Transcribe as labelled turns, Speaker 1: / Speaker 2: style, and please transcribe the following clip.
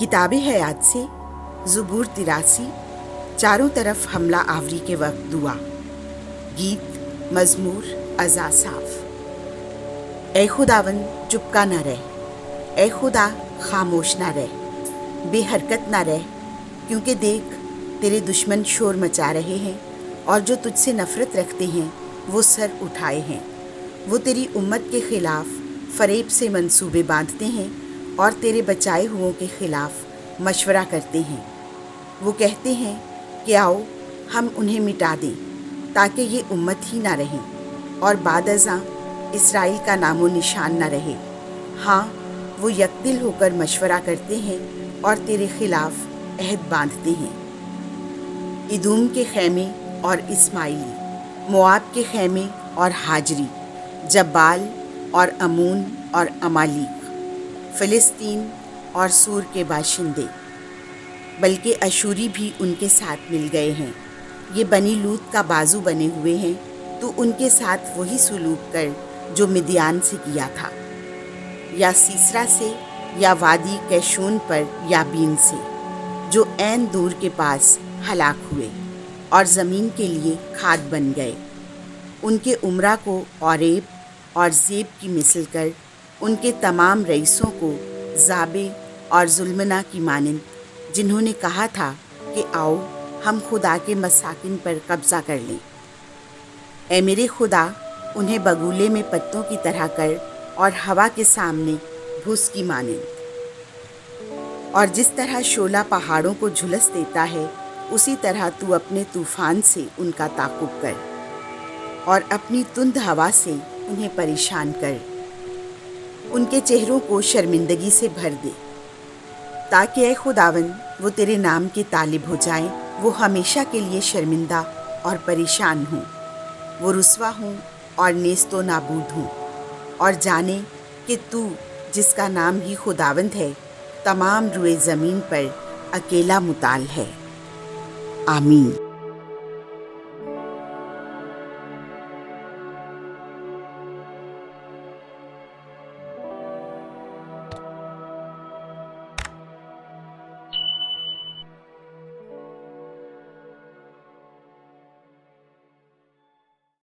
Speaker 1: किताब हयात से ज़ुबूर 83। चारों तरफ हमला आवरी के वक्त दुआ। गीत मज़मूर अज़ा साफ। ए खुदावन चुपका न रह, ए खुदा खामोश न रह, बेहरकत न रह, क्योंकि देख तेरे दुश्मन शोर मचा रहे हैं और जो तुझसे नफ़रत रखते हैं वो सर उठाए हैं। वो तेरी उम्मत के ख़िलाफ़ फ़रेब से मंसूबे बांधते हैं और तेरे बचाए हुओं के ख़िलाफ़ मशवरा करते हैं। वो कहते हैं कि आओ हम उन्हें मिटा दें ताकि ये उम्मत ही ना रहे और बाद अज़ां इसराइल का नामो निशान ना रहे। हाँ, वो यकदिल होकर मशवरा करते हैं और तेरे ख़िलाफ़ अहद बांधते हैं। इदूम के खैमे और इस्माइली, मोआब के खैमे और हाजरी, जब्बाल और अमून और अमालीक, फ़िलिस्तीन और सूर के बाशिंदे, बल्कि अशूरी भी उनके साथ मिल गए हैं। ये बनी लूत का बाजू बने हुए हैं, तो उनके साथ वही सलूक कर जो मिदियान से किया था, या सीसरा से, या वादी कैशून पर याबीन से, जो ऐन दूर के पास हलाक हुए और ज़मीन के लिए खाद बन गए। उनके उम्रा को औरेब और ज़ेब की मिसल कर उनके तमाम रईसों को ज़ाबे और जुल्मना की मानिंद, जिन्होंने कहा था कि आओ हम खुदा के मसाकिन पर कब्ज़ा कर लें। ए मेरे खुदा, उन्हें बगुले में पत्तों की तरह कर और हवा के सामने भूस की मानिंद। और जिस तरह शोला पहाड़ों को झुलस देता है, उसी तरह तू अपने तूफ़ान से उनका ताक़ुब कर और अपनी तुंद हवा से उन्हें परेशान कर। उनके चेहरों को शर्मिंदगी से भर दे, ताकि ए खुदावन वो तेरे नाम के तालिब हो जाएं। वो हमेशा के लिए शर्मिंदा और परेशान हों, वो रुस्वा हों और नेस्तो नाबूद हों, और जाने कि तू जिसका नाम ही खुदावंद है, तमाम रुए ज़मीन पर अकेला मुताल है। आमीन।